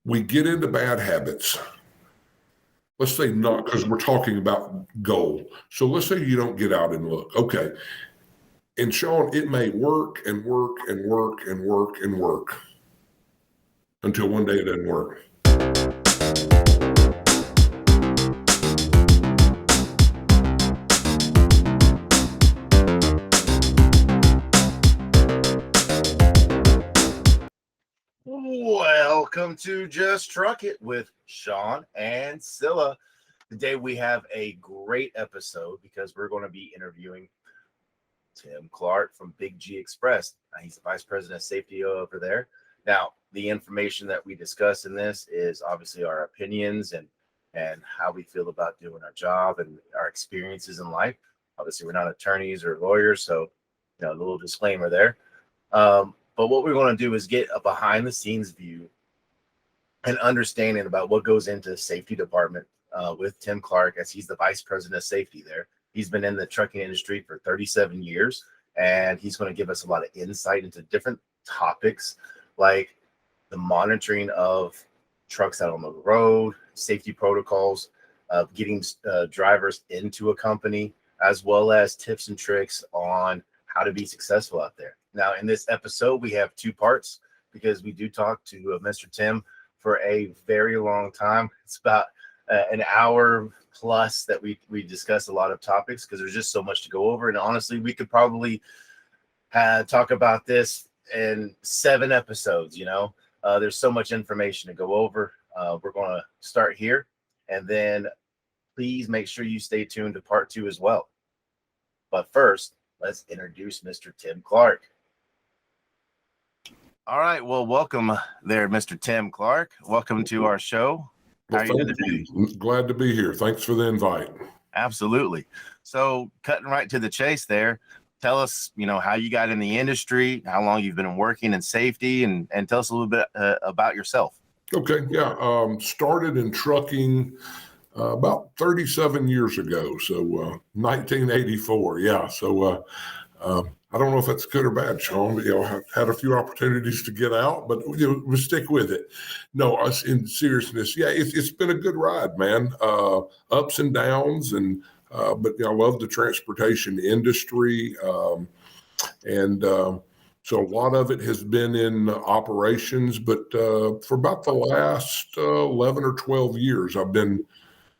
we get into bad habits. Let's say not, because we're talking about goal. So let's say you don't get out and look. Okay. And Sean, it may work and work and work and work and work until one day it doesn't work. Welcome to Just Truck It with Sean and Scylla. Today we have a great episode because we're going to be interviewing Tim Clark from Big G Express. He's the Vice President of Safety over there. Now, the information that we discuss in this is obviously our opinions and how we feel about doing our job and our experiences in life. Obviously, we're not attorneys or lawyers, so a little disclaimer there. But what we're going to do is get a behind-the-scenes view and understanding about what goes into the safety department with Tim Clark, as he's the Vice President of Safety there. He's been in the trucking industry for 37 years, and he's going to give us a lot of insight into different topics like the monitoring of trucks out on the road, safety protocols, getting drivers into a company, as well as tips and tricks on how to be successful out there. Now, in this episode, we have two parts because we do talk to Mr. Tim for a very long time. It's about an hour plus that we discuss a lot of topics because there's just so much to go over. And honestly, we could probably talk about this in 7 episodes. There's so much information to go over. We're going to start here, and then please make sure you stay tuned to part 2 as well. But first, let's introduce Mr. Tim Clark. All right. Well, welcome there, Mr. Tim Clark. Welcome to our show. How are you doing today? Glad to be here. Thanks for the invite. Absolutely. So cutting right to the chase there, tell us, how you got in the industry, how long you've been working in safety, and tell us a little bit about yourself. Okay. Yeah. Started in trucking about 37 years ago. So 1984. Yeah. So I don't know if that's good or bad, Sean. I've had a few opportunities to get out, but we'll stick with it. No, us in seriousness, yeah, it's been a good ride, man. Ups and downs, and but I love the transportation industry, and so a lot of it has been in operations. But for about the last 11 or 12 years, I've been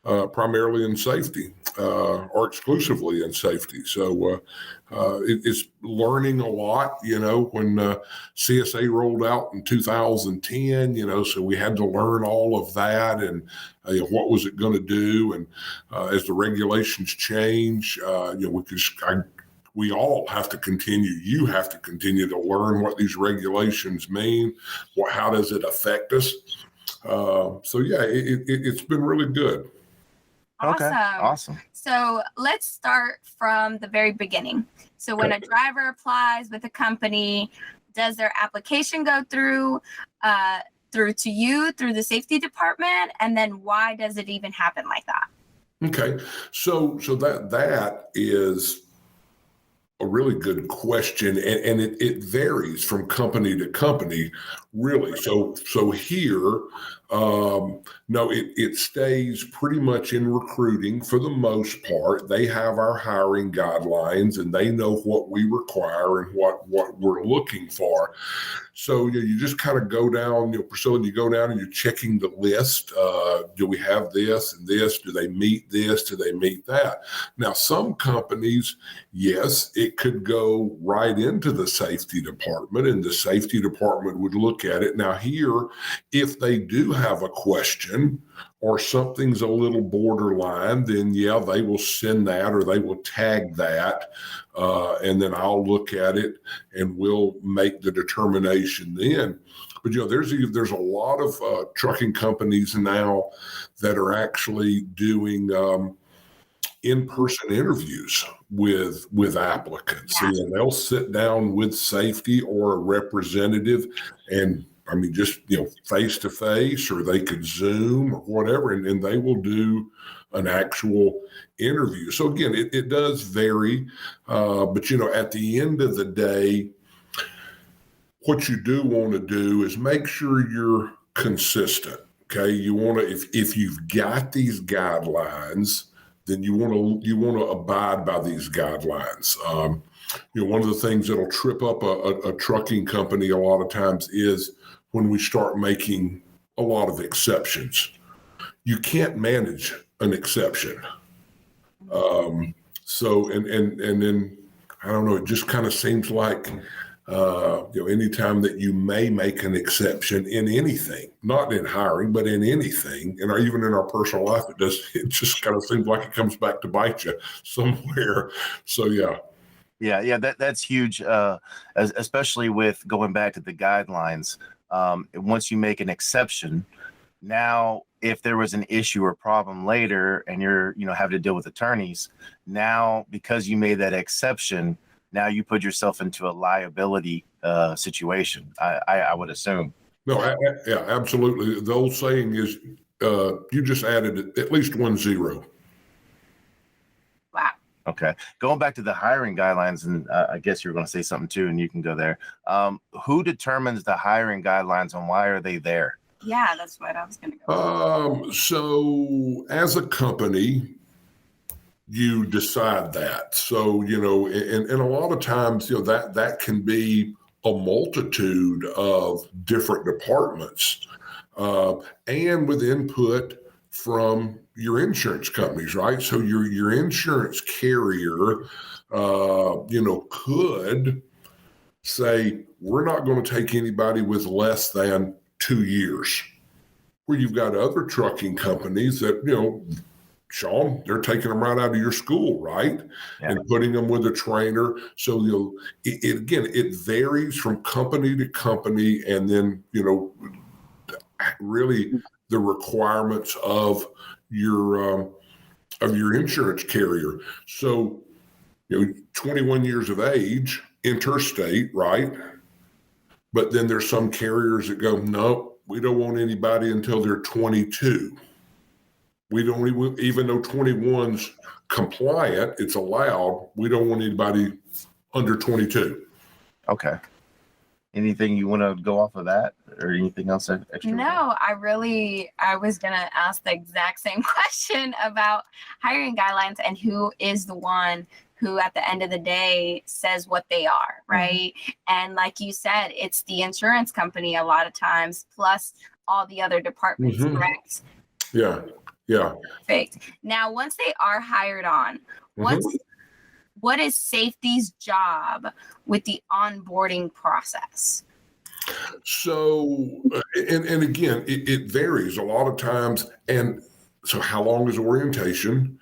primarily in safety, or exclusively in safety. So it's learning a lot, when CSA rolled out in 2010, so we had to learn all of that and what was it going to do. And as the regulations change, we all have to continue. You have to continue to learn what these regulations mean. How does it affect us? So yeah, it's been really good. Awesome. So let's start from the very beginning. So when a driver applies with a company, does their application go through to you, through the safety department? And then why does it even happen like that? Okay. So that is a really good question, and it varies from company to company, really. So here, no, it stays pretty much in recruiting for the most part. They have our hiring guidelines, and they know what we require and what we're looking for. So you just kind of go down, Priscilla, you go down and you're checking the list. Do we have this and this? Do they meet this? Do they meet that? Now, some companies, yes, it could go right into the safety department, and the safety department would look at it. Now here, if they do have a question or something's a little borderline, then yeah, they will send that, or they will tag that, and then I'll look at it and we'll make the determination then. But there's a lot of trucking companies now that are actually doing in-person interviews with applicants. Yeah. And they'll sit down with safety or a representative, and just face to face, or they could Zoom or whatever, and they will do an actual interview. So again, it does vary, but at the end of the day, what you do want to do is make sure you're consistent. Okay, you want to if you've got these guidelines, then you want to abide by these guidelines. One of the things that'll trip up a trucking company a lot of times is when we start making a lot of exceptions. You can't manage an exception. So then I don't know. It just kind of seems like anytime that you may make an exception in anything, not in hiring, but in anything, and even in our personal life, it just kind of seems like it comes back to bite you somewhere. So yeah. Yeah, that's huge, especially with going back to the guidelines. Once you make an exception, now if there was an issue or problem later and you're having to deal with attorneys, now because you made that exception, now you put yourself into a liability situation, I would assume. No, yeah, absolutely. The old saying is you just added at least 1 0. Wow. Okay. Going back to the hiring guidelines, and I guess you're going to say something too, and you can go there. Who determines the hiring guidelines and why are they there? Yeah, that's what I was going to go. So as a company, you decide that. So, and a lot of times, that can be a multitude of different departments and with input from your insurance companies, right? So your insurance carrier, could say, we're not going to take anybody with less than 2 years. Where you've got other trucking companies that, Sean, they're taking them right out of your school, right? Yeah. And putting them with a trainer. So, it varies from company to company. And then, really the requirements of your insurance carrier. So, 21 years of age, interstate, right? But then there's some carriers that go, no, we don't want anybody until they're 22. We don't even though 21's compliant, it's allowed. We don't want anybody under 22. Okay. Anything you want to go off of that or anything else extra? No, I was going to ask the exact same question about hiring guidelines and who is the one who at the end of the day says what they are, right? Mm-hmm. And like you said, it's the insurance company a lot of times, plus all the other departments, mm-hmm. correct? Yeah. Perfect. Now, once they are hired on, mm-hmm. what is safety's job with the onboarding process? So, and again, it varies a lot of times. And so how long is orientation?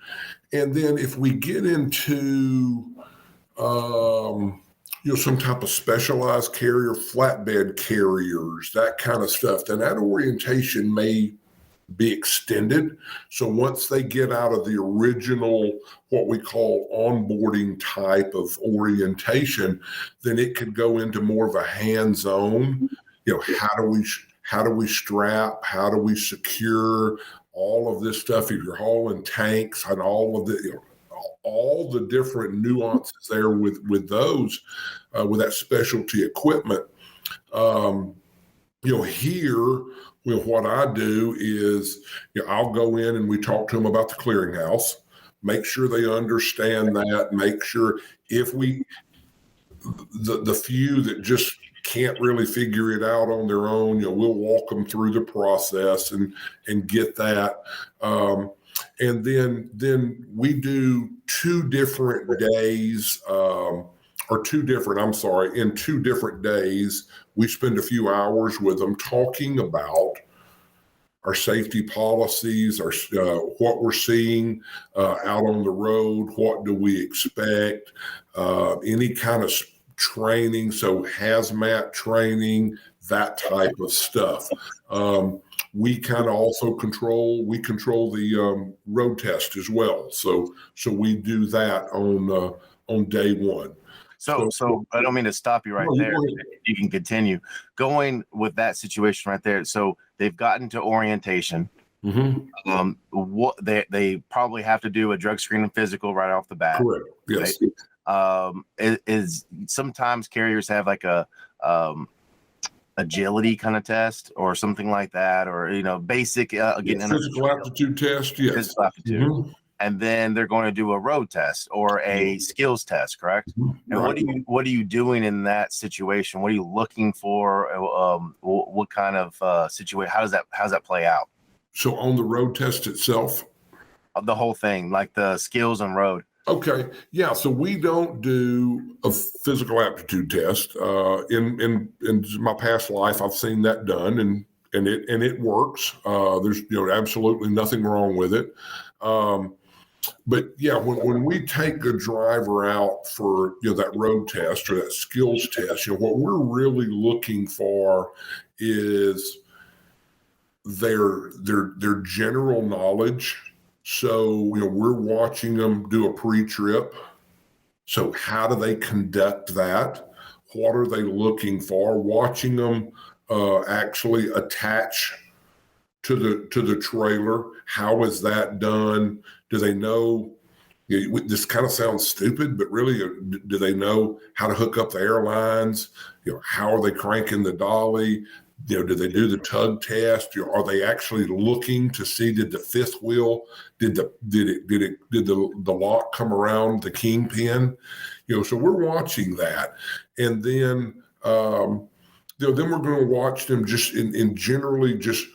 And then if we get into, some type of specialized carrier, flatbed carriers, that kind of stuff, then that orientation may be extended. So once they get out of the original, what we call onboarding type of orientation, then it could go into more of a hands-on, how do we strap, how do we secure, all of this stuff. If you're hauling tanks and all of the different nuances there with those, with that specialty equipment. Here, what I do is, I'll go in and we talk to them about the clearinghouse, make sure they understand that, make sure if the few that just can't really figure it out on their own, we'll walk them through the process and get that. And then we do 2 different days, in 2 different days, we spend a few hours with them talking about our safety policies, our what we're seeing out on the road, what do we expect, any kind of training, so hazmat training, that type of stuff. We kind of also control the road test as well. So we do that on day one. So I don't mean to stop you right there. You can continue going with that situation right there. So they've gotten to orientation. Mm-hmm. What they probably have to do a drug screen and physical right off the bat. Correct. Yes. Right? Is sometimes carriers have like a agility kind of test or something like that, or basic getting in Physical aptitude test, yes. physical aptitude. Mhm. And then they're going to do a road test or a skills test, correct? And Right. what are you doing in that situation? What are you looking for? What kind of situation? How does that play out? So on the road test itself, The whole thing, like the skills on road. okay, yeah. So we don't do a physical aptitude test. In my past life, I've seen that done, and it works. There's absolutely nothing wrong with it. But yeah, when we take a driver out for that road test or that skills test, what we're really looking for is their general knowledge. So we're watching them do a pre-trip. So how do they conduct that? What are they looking for? Watching them actually attach to the trailer. How is that done? Do they know? This kind of sounds stupid, but really, do they know how to hook up the airlines? How are they cranking the dolly? Do they do the tug test? Are they actually looking to see, did the fifth wheel, did the lock come around the kingpin? So we're watching that, and then then we're going to watch them just in generally just.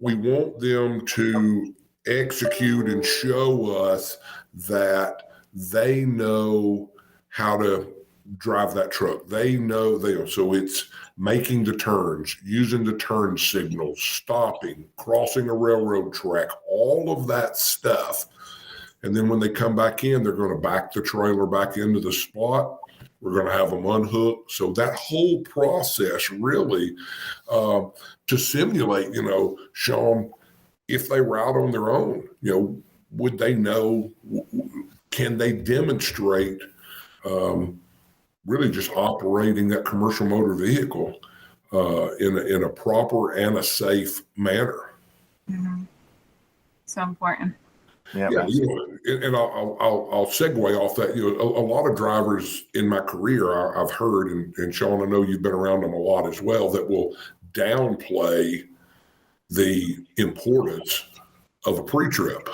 We want them to execute and show us that they know how to drive that truck. They know so it's making the turns, using the turn signals, stopping, crossing a railroad track, all of that stuff. And then when they come back in, they're going to back the trailer back into the spot. We're going to have them unhooked. So that whole process really to simulate, Sean, if they route on their own, would they know, can they demonstrate really just operating that commercial motor vehicle in a proper and a safe manner? Mm-hmm. So important. Yeah, and I'll segue off that. A lot of drivers in my career I've heard, and Sean, I know you've been around them a lot as well, that will downplay the importance of a pre-trip.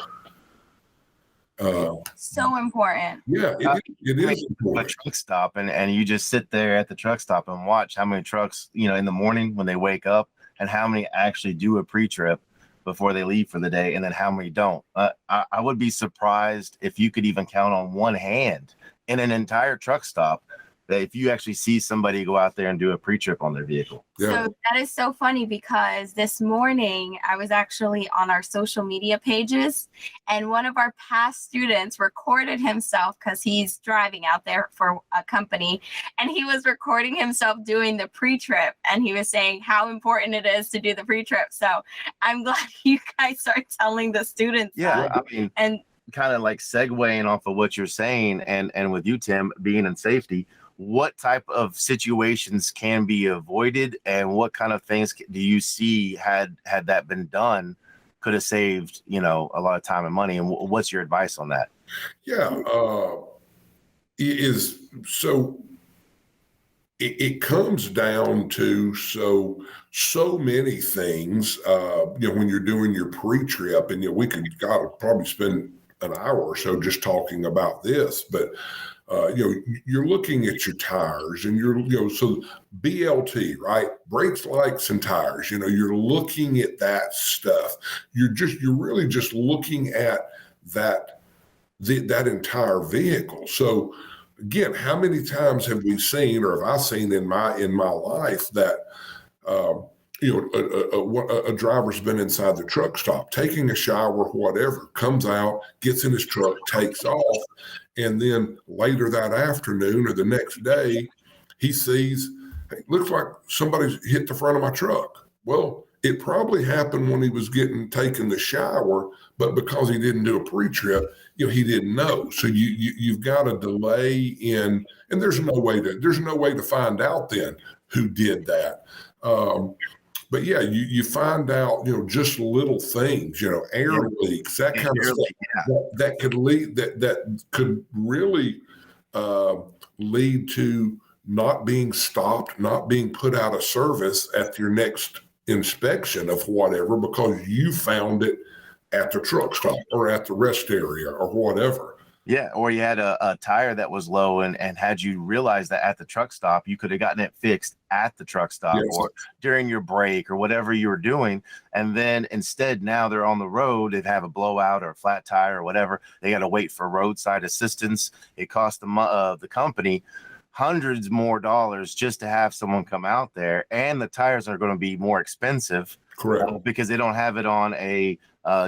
So important. Yeah, it is a important. truck stop, and you just sit there at the truck stop and watch how many trucks, in the morning when they wake up, and how many actually do a pre-trip before they leave for the day, and then how many don't. I would be surprised if you could even count on one hand in an entire truck stop that if you actually see somebody go out there and do a pre-trip on their vehicle. Yeah. So that is so funny because this morning I was actually on our social media pages, and one of our past students recorded himself because he's driving out there for a company, and he was recording himself doing the pre-trip, and he was saying how important it is to do the pre-trip. So I'm glad you guys are telling the students Yeah, that. I mean, And kind of like segueing off of what you're saying, and with you, Tim, being in safety, what type of situations can be avoided, and what kind of things do you see had that been done could have saved a lot of time and money, and what's your advice on that? Yeah, it comes down to so many things. When you're doing your pre-trip, and we could probably spend an hour or so just talking about this, but you're looking at your tires, and so BLT, right? Brakes, lights, and tires. You're looking at that stuff. You're really just looking at that entire vehicle. So again, how many times have we seen, or have I seen in my life that a driver's been inside the truck stop, taking a shower, whatever, comes out, gets in his truck, takes off, and then later that afternoon or the next day, he sees, hey, looks like somebody's hit the front of my truck. Well, it probably happened when he was taking the shower, but because he didn't do a pre-trip, he didn't know. So you've got a delay in, and there's no way to find out then who did that. But yeah, you find out, just little things, air leaks, that kind of stuff that could lead, that could really lead to not being stopped, not being put out of service at your next inspection of whatever because you found it at the truck stop or at the rest area or whatever. Yeah, or you had a tire that was low, and had you realized that at the truck stop, you could have gotten it fixed at the truck stop Yes. or during your break or whatever you were doing. And then instead, now they're on the road, they have a blowout or a flat tire or whatever. They got to wait for roadside assistance. It cost the company hundreds more dollars just to have someone come out there, and the tires are going to be more expensive. Correct. Because they don't have it on a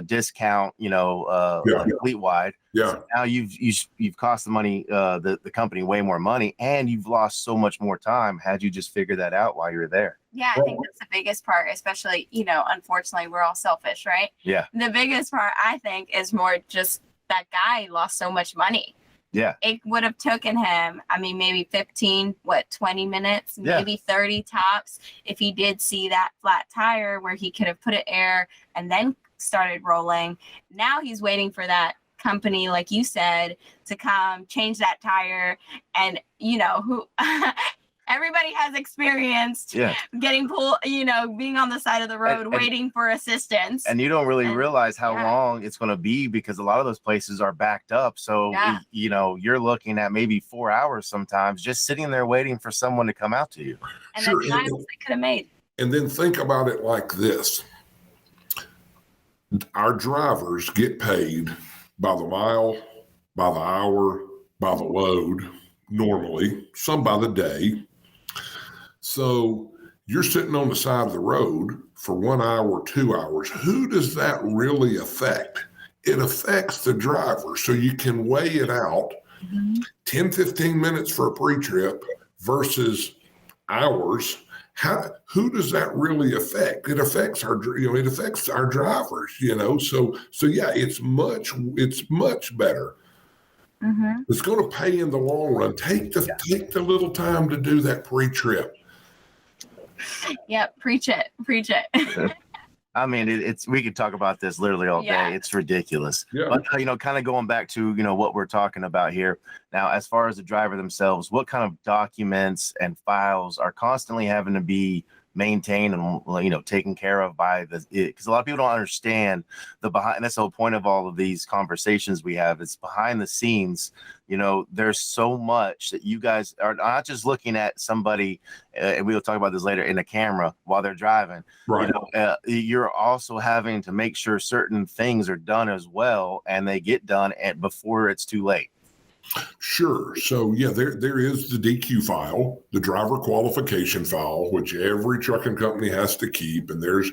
discount, like fleet wide. Yeah. So now you've cost the money, the company way more money, and you've lost so much more time had you just figured that out while you were there. Yeah, I think that's the biggest part, especially, unfortunately, we're all selfish, right? Yeah. The biggest part, I think, is more just that guy lost so much money. Yeah. It would have taken him, maybe 20 minutes, Yeah. maybe 30 tops, if he did see that flat tire where he could have put it air and then started rolling. Now he's waiting for that company, like you said, to come change that tire. And, who everybody has experienced getting pulled, being on the side of the road, waiting for assistance. And you don't really realize how long it's going to be because a lot of those places are backed up. So, you're looking at maybe 4 hours sometimes just sitting there waiting for someone to come out to you. And Sure. the times they could have made. And then think about it like this. Our drivers get paid by the mile, by the hour, by the load, normally, some by the day. So you're sitting on the side of the road for 1 hour, 2 hours. Who does that really affect? It affects the driver. So you can weigh it out. 10, 15 minutes for a pre-trip versus hours. Who does that really affect? It affects our drivers, So yeah, it's much better. Mm-hmm. It's going to pay in the long run. Take the little time to do that pre-trip. Yep, preach it. It's we could talk about this literally all day. It's ridiculous. Yeah. But kind of going back to what we're talking about here now, as far as the driver themselves, what kind of documents and files are constantly having to be maintained and taken care of by because a lot of people don't understand the behind. And that's the whole point of all of these conversations we have. It's behind the scenes. There's so much that you guys are not just looking at somebody, and we'll talk about this later, in a camera while they're driving. Right. You're also having to make sure certain things are done as well, and they get done before it's too late. Sure. So yeah, there is the DQ file, the driver qualification file, which every trucking company has to keep, and there's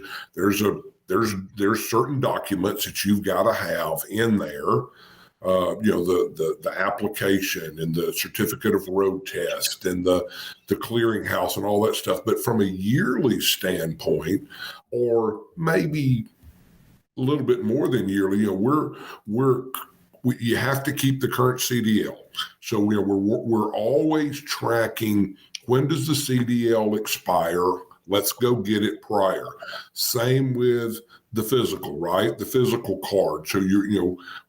certain documents that you've got to have in there. The application and the certificate of road test and the clearinghouse and all that stuff. But from a yearly standpoint, or maybe a little bit more than yearly, you have to keep the current CDL. So we're always tracking, when does the CDL expire? Let's go get it prior. Same with the physical, right? The physical card. So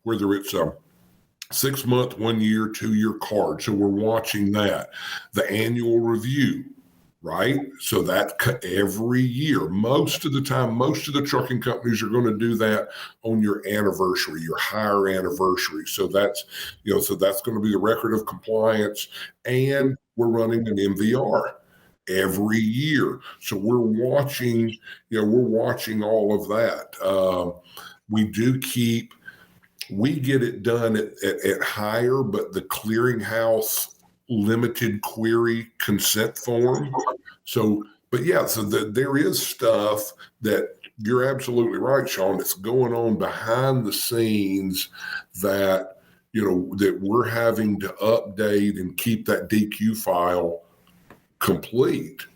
whether it's a 6 month, 1 year, 2 year card. So we're watching that. The annual review, right? So that every year, most of the time, most of the trucking companies are going to do that on your anniversary, your hire anniversary. So that's going to be the record of compliance, and we're running an MVR every year. So we're watching all of that. We get it done at hire, but the clearinghouse limited query consent form. So there is stuff that you're absolutely right, Sean. That's going on behind the scenes that we're having to update and keep that DQ file complete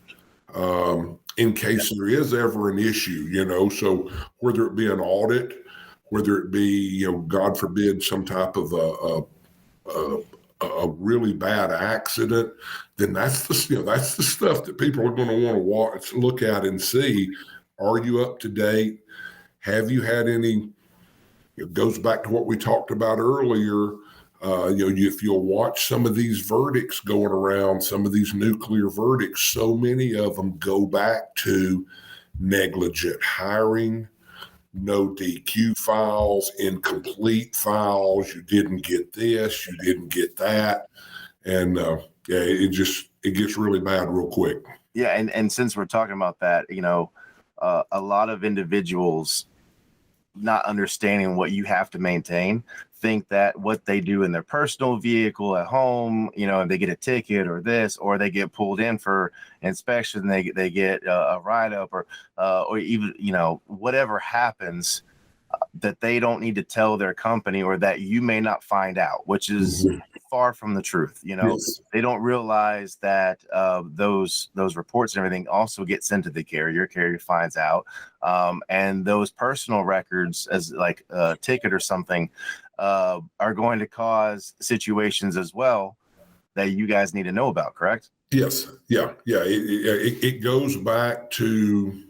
in case there is ever an issue. So whether it be an audit, whether it be God forbid some type of a really bad accident, then that's the stuff that people are going to want to look at and see. Are you up to date? Have you had any? It goes back to what we talked about earlier. If you'll watch some of these verdicts going around, some of these nuclear verdicts, so many of them go back to negligent hiring, no DQ files, incomplete files. You didn't get this, you didn't get that, and it gets really bad real quick. Yeah, and since we're talking about that, a lot of individuals not understanding what you have to maintain think that what they do in their personal vehicle at home, if they get a ticket or this, or they get pulled in for inspection, they get a write-up or even, whatever happens, that they don't need to tell their company, or that you may not find out, which is far from the truth. Yes. They don't realize that those reports and everything also get sent to the carrier. Carrier finds out, and those personal records, as like a ticket or something, are going to cause situations as well that you guys need to know about. Correct? Yes. Yeah. It goes back to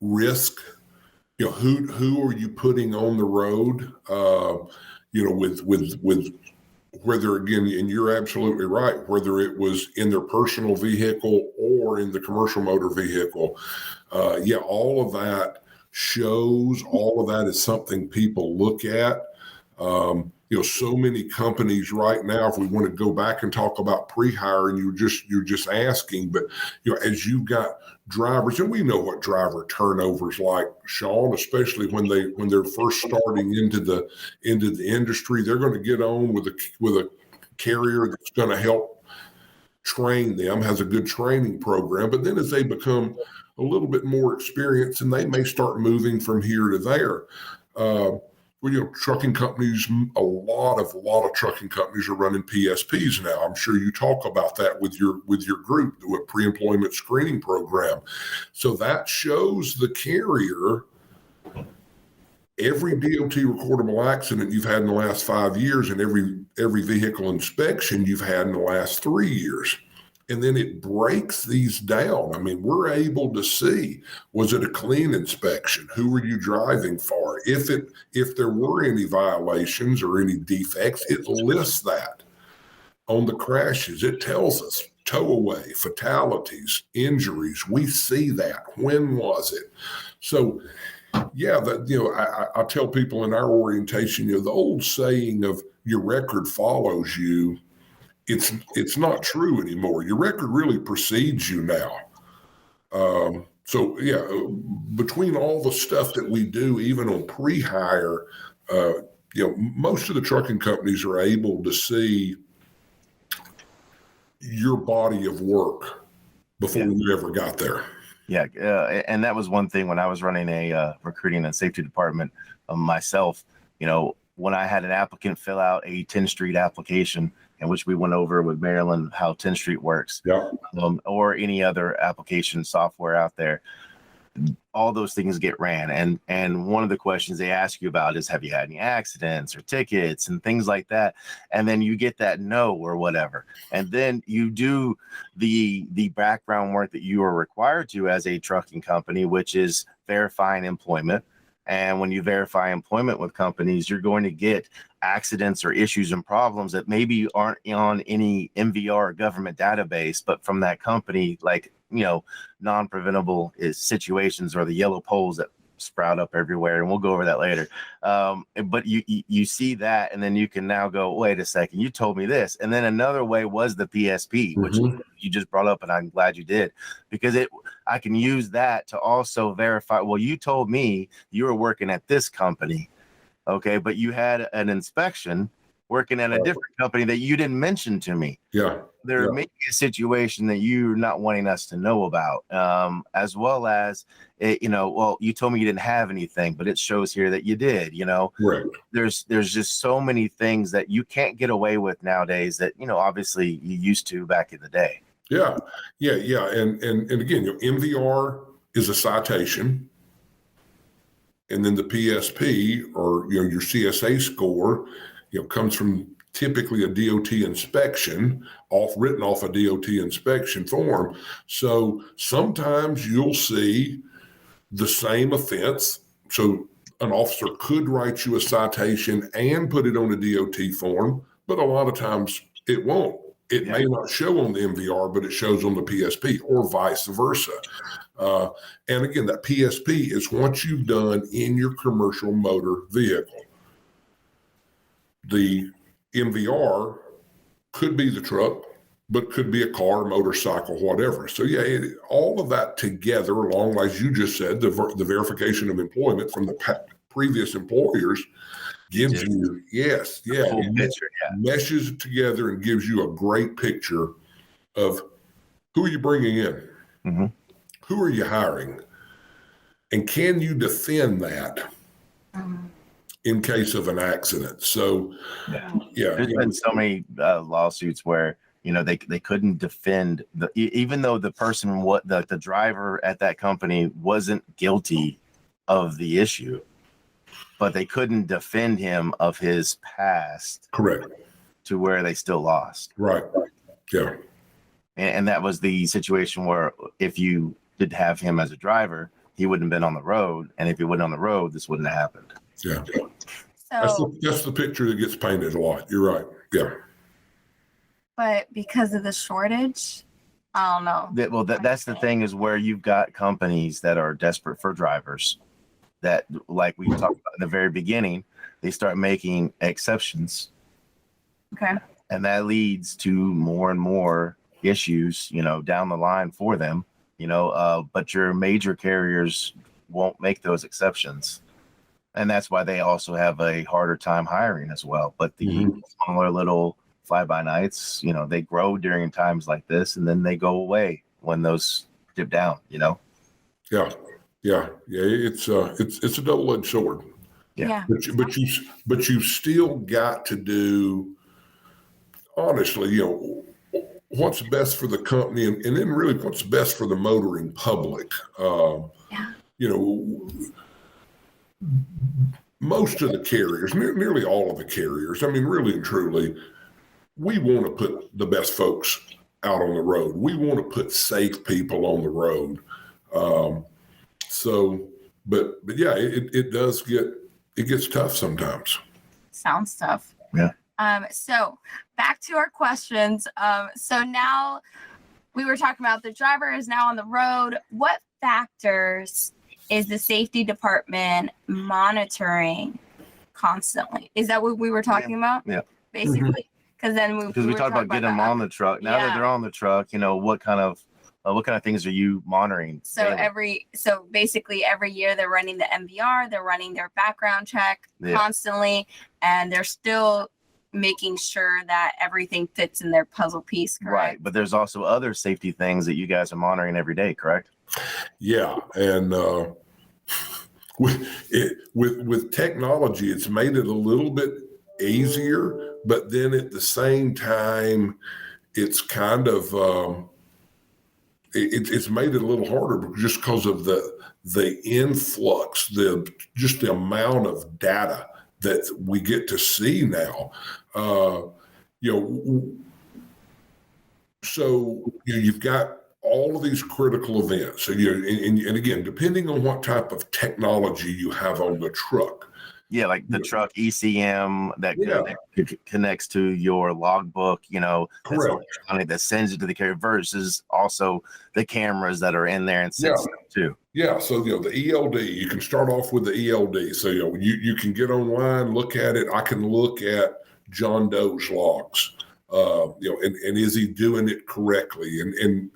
risk. Who are you putting on the road? With whether, again, and you're absolutely right, whether it was in their personal vehicle or in the commercial motor vehicle. All of that shows, all of that is something people look at. So many companies right now, if we want to go back and talk about pre-hire, and you're just asking, but as you've got drivers, and we know what driver turnover's like, Sean, especially when they're first starting into the industry, they're going to get on with a carrier that's going to help train them, has a good training program. But then as they become a little bit more experienced, and they may start moving from here to there. Trucking companies, a lot of trucking companies are running PSPs now. I'm sure you talk about that with your group, the pre-employment screening program. So that shows the carrier every DOT recordable accident you've had in the last 5 years, and every vehicle inspection you've had in the last 3 years. And then it breaks these down. I mean, we're able to see, was it a clean inspection? Who were you driving for? If there were any violations or any defects, it lists that. On the crashes, it tells us tow away, fatalities, injuries. We see that. When was it? So, I tell people in our orientation, the old saying of your record follows you, it's not true anymore. Your record really precedes you now. Between all the stuff that we do, even on pre-hire, most of the trucking companies are able to see your body of work before we ever got there. Yeah, and that was one thing when I was running a recruiting and safety department myself. When I had an applicant fill out a 10th Street application, in which we went over with Maryland how 10th Street works, or any other application software out there, all those things get ran. And one of the questions they ask you about is, have you had any accidents or tickets and things like that? And then you get that no or whatever. And then you do the background work that you are required to as a trucking company, which is verifying employment. And when you verify employment with companies, you're going to get accidents or issues and problems that maybe aren't on any MVR government database, but from that company, like, non-preventable situations or the yellow poles that sprout up everywhere. And we'll go over that later. But you see that, and then you can now go, wait a second, you told me this. And then another way was the PSP, which you just brought up, and I'm glad you did, because I can use that to also verify, well, you told me you were working at this company. Okay, but you had an inspection working at a different company that you didn't mention to me. Yeah. There may be a situation that you're not wanting us to know about, as well as, you told me you didn't have anything, but it shows here that you did, Right. There's just so many things that you can't get away with nowadays that, obviously you used to back in the day. Yeah. And again, MVR is a citation. And then the PSP, or your CSA score, comes from typically a DOT inspection, written off a DOT inspection form. So sometimes you'll see the same offense. So an officer could write you a citation and put it on a DOT form, but a lot of times it won't. It may not show on the MVR, but it shows on the PSP, or vice versa. And again, that PSP is what you've done in your commercial motor vehicle. The MVR could be the truck, but could be a car, motorcycle, whatever. So yeah, all of that together, along, as you just said, the verification of employment from the previous employers gives you, meshes it together and gives you a great picture of who are you bringing in, who are you hiring, and can you defend that in case of an accident. So there's been so many lawsuits where they couldn't defend even though the person, the driver at that company wasn't guilty of the issue, but they couldn't defend him of his past. Correct. To where they still lost. Right. Yeah. And that was the situation where if you did have him as a driver, he wouldn't have been on the road, and if he wasn't on the road, this wouldn't have happened. Yeah. So that's the picture that gets painted a lot. You're right. Yeah. But because of the shortage, I don't know. Well, that's the thing, is where you've got companies that are desperate for drivers that, like we talked about in the very beginning, they start making exceptions. Okay. And that leads to more and more issues, down the line for them, but your major carriers won't make those exceptions. And that's why they also have a harder time hiring as well. But the smaller little fly-by-nights, they grow during times like this, and then they go away when those dip down, Yeah. It's a double-edged sword. Yeah. But you've still got to do, honestly, what's best for the company, and then really what's best for the motoring public. Most of the carriers, nearly all of the carriers, I mean, really and truly, we want to put the best folks out on the road. We want to put safe people on the road. But yeah, it gets tough sometimes. Sounds tough. Yeah. So back to our questions. So now we were talking about the driver is now on the road. What factors is the safety department monitoring constantly? Is that what we were talking about? Yeah. Basically. Because we talked about getting them on the truck. Now that they're on the truck, what kind of things are you monitoring? So basically every year they're running the MVR, they're running their background check constantly, and they're still making sure that everything fits in their puzzle piece, correct? Right, but there's also other safety things that you guys are monitoring every day, correct? Yeah, and with technology, it's made it a little bit easier, but then at the same time, it's kind of it's made it a little harder just because of the influx, just the amount of data that we get to see now. So you've got all of these critical events. So and again, depending on what type of technology you have on the truck. Yeah, like the truck ECM that connects to your logbook, correct, that sends it to the carrier, versus also the cameras that are in there and sends it too. Yeah, so the ELD, you can start off with the ELD. So you can get online, look at it. I can look at John Doe's logs, and is he doing it correctly? And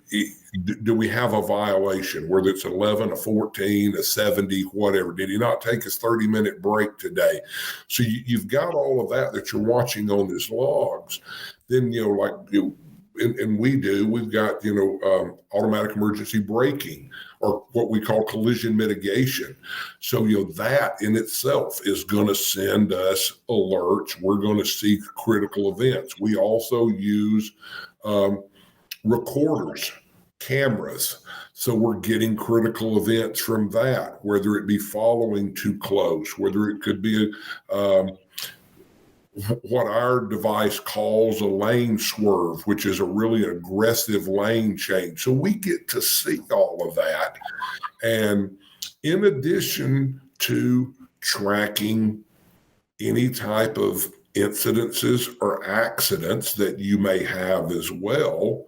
do we have a violation, whether it's 11, a 14, a 70, whatever? Did he not take his 30-minute break today? So you've got all of that you're watching on his logs. Then, and we've got, automatic emergency braking, or what we call collision mitigation. So, that in itself is going to send us alerts. We're going to see critical events. We also use recorders, cameras. So we're getting critical events from that, whether it be following too close, whether it could be what our device calls a lane swerve, which is a really aggressive lane change. So we get to see all of that. And in addition to tracking any type of incidences or accidents that you may have as well.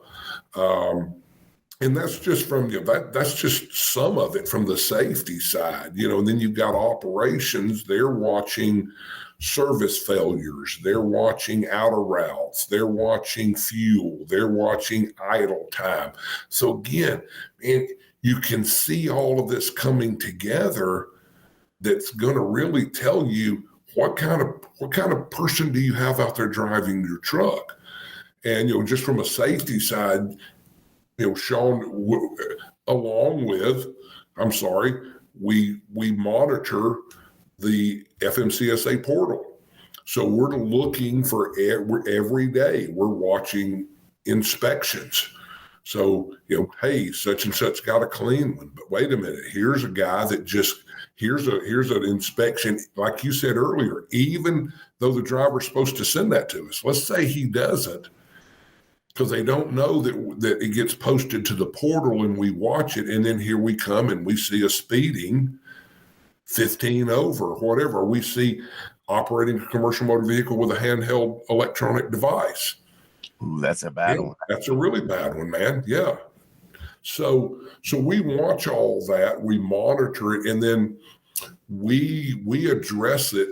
And that's just from that's just some of it from the safety side, and then you've got operations. They're watching service failures, they're watching outer routes, they're watching fuel, they're watching idle time. So again, and you can see all of this coming together. That's going to really tell you what kind of person do you have out there driving your truck. And just from a safety side, Sean, along with, we monitor the FMCSA portal. So we're looking for every day. We're watching inspections. So, hey, such and such got a clean one, but wait a minute, here's a guy that here's an inspection. Like you said earlier, even though the driver's supposed to send that to us, let's say he doesn't, because they don't know that it gets posted to the portal and we watch it. And then here we come and we see a speeding 15 over, whatever. We see operating a commercial motor vehicle with a handheld electronic device. Ooh, that's a bad one. That's a really bad one, man. Yeah. So we watch all that, we monitor it, and then we address it,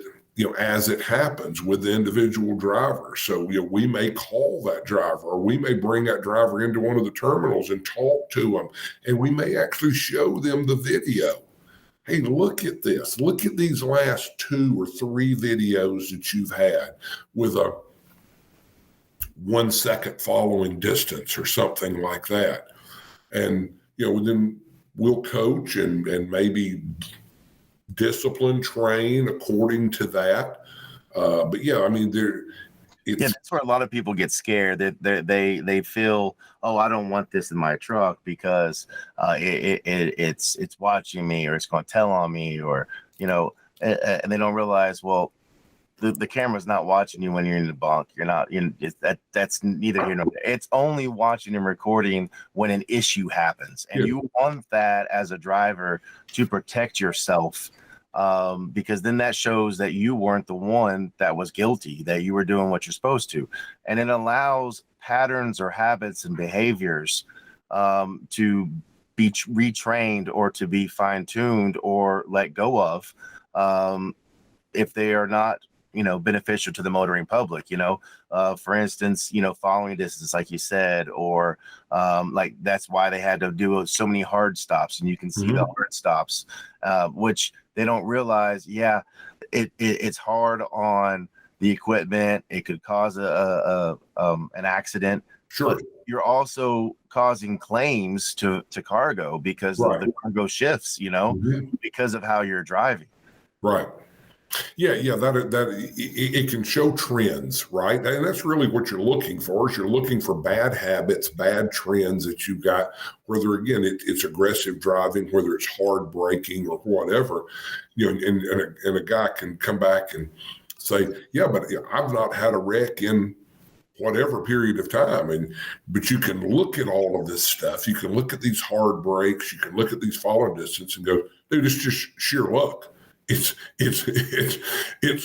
as it happens with the individual driver. So, we may call that driver, or we may bring that driver into one of the terminals and talk to them, and we may actually show them the video. Hey, look at this. Look at these last 2 or 3 videos that you've had with a 1 second following distance or something like that. And, then we'll coach and maybe discipline, train according to that. But yeah, I mean, that's where a lot of people get scared. That they feel, oh, I don't want this in my truck because it's watching me, or it's going to tell on me, or and they don't realize, well, the camera's not watching you when you're in the bunk. You're not in that's neither here nor there. It's only watching and recording when an issue happens, and you want that as a driver to protect yourself. Because then that shows that you weren't the one that was guilty, that you were doing what you're supposed to. And it allows patterns or habits and behaviors to be retrained or to be fine-tuned or let go of if they are not beneficial to the motoring public. For instance, following distance, like you said, or like that's why they had to do so many hard stops, and you can see the hard stops, which they don't realize. Yeah, it's hard on the equipment. It could cause an accident. Sure. But you're also causing claims to cargo because of the cargo shifts, because of how you're driving. Right. Yeah, that it can show trends, right? And that's really what you're looking for. Is you're looking for bad habits, bad trends that you've got, whether again it's aggressive driving, whether it's hard braking or whatever. And a guy can come back and say, yeah, but I've not had a wreck in whatever period of time. But you can look at all of this stuff. You can look at these hard brakes. You can look at these following distance and go, dude, it's just sheer luck. It's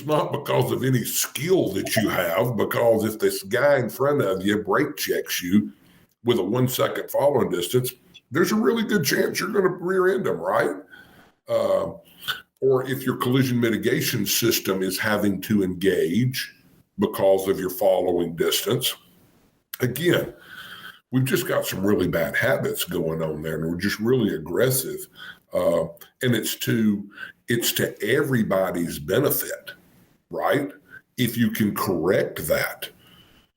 not because of any skill that you have, because if this guy in front of you brake checks you with a 1 second following distance, there's a really good chance you're going to rear end them, right? Or if your collision mitigation system is having to engage because of your following distance, again, we've just got some really bad habits going on there, and we're just really aggressive. And it's to everybody's benefit, right? If you can correct that.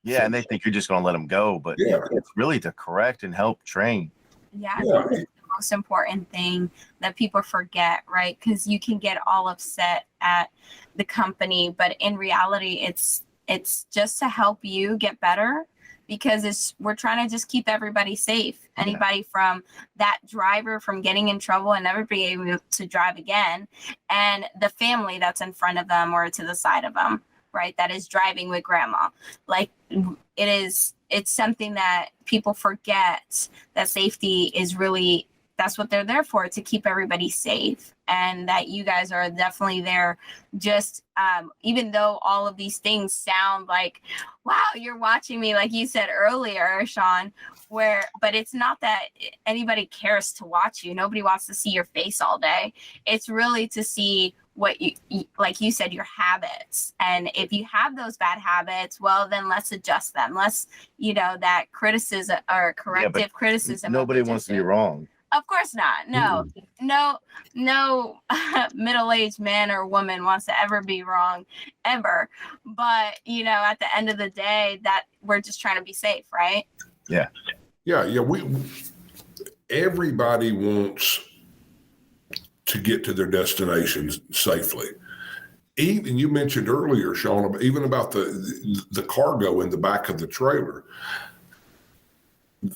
Yeah, and they think you're just going to let them go, but it's really to correct and help train. Yeah, I think that's the most important thing that people forget, right? Because you can get all upset at the company, but in reality, it's just to help you get better. Because we're trying to just keep everybody safe. Anybody from that driver from getting in trouble and never being able to drive again, and the family that's in front of them or to the side of them, right? That is driving with grandma. Like it's something that people forget, that safety is really that's what they're there for, to keep everybody safe. And that you guys are definitely there, just even though all of these things sound like, wow, you're watching me, like you said earlier, Sean, but it's not that anybody cares to watch you. Nobody wants to see your face all day. It's really to see what you, like you said, your habits. And if you have those bad habits, well, then let's adjust them. Let's, that criticism or corrective criticism. Nobody wants to be wrong. Of course not. No middle-aged man or woman wants to ever be wrong, ever. But, at the end of the day, that we're just trying to be safe, right? Yeah. Everybody wants to get to their destinations safely. Even you mentioned earlier, Sean, even about the cargo in the back of the trailer.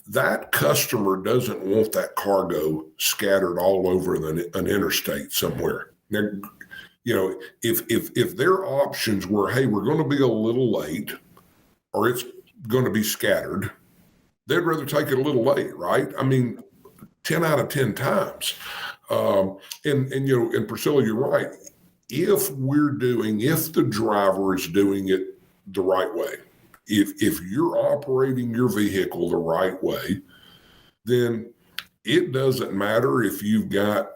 That customer doesn't want that cargo scattered all over an interstate somewhere. Now, if their options were, hey, we're going to be a little late, or it's going to be scattered, they'd rather take it a little late, right? I mean, 10 out of 10 times. And Priscilla, you're right. If the driver is doing it the right way, if you're operating your vehicle the right way, then it doesn't matter if you've got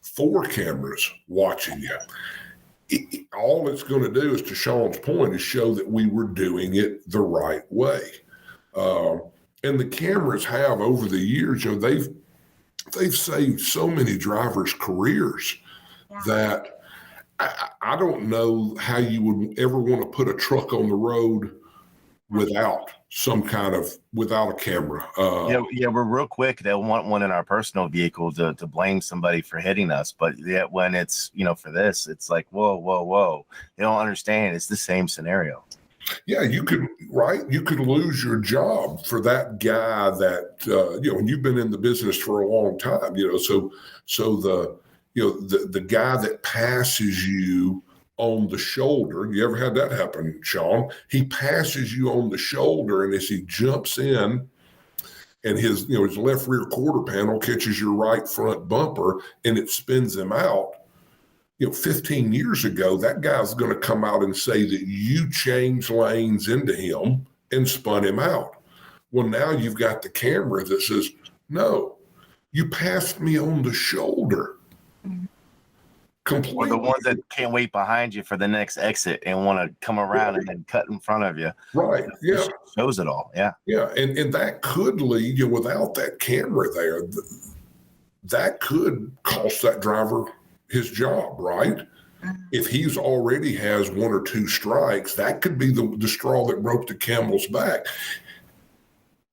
4 cameras watching you. All it's going to do is, to Sean's point, is show that we were doing it the right way. And the cameras have, over the years, they've saved so many drivers' careers that I don't know how you would ever want to put a truck on the road without a camera. We're real quick. They'll want one in our personal vehicle to blame somebody for hitting us. But yet when it's, for this, it's like, whoa. They don't understand. It's the same scenario. Yeah, you could lose your job for that guy that, and you've been in the business for a long time, so the guy that passes you on the shoulder. You ever had that happen, Sean? He passes you on the shoulder, and as he jumps in, and his left rear quarter panel catches your right front bumper, and it spins him out. 15 years ago, that guy's going to come out and say that you changed lanes into him and spun him out. Well, now you've got the camera that says, no, you passed me on the shoulder. Completely. Or the ones that can't wait behind you for the next exit and want to come around and then cut in front of you. Right. Yeah. It shows it all. Yeah. Yeah. And that could lead you, without that camera there, that could cost that driver his job, right? If he's already has 1 or 2 strikes, that could be the straw that broke the camel's back.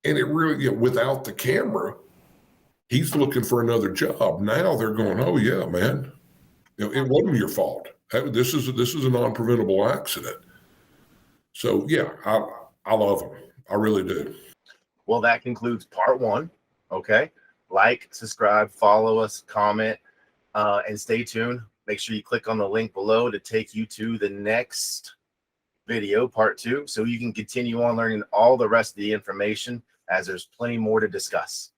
And it really, without the camera, he's looking for another job. Now they're going, oh yeah, man. It wasn't your fault. This is a non-preventable accident. So yeah, I love them. I really do. Well, that concludes part 1. Okay. Like, subscribe, follow us, comment, and stay tuned. Make sure you click on the link below to take you to the next video, part 2, so you can continue on learning all the rest of the information, as there's plenty more to discuss.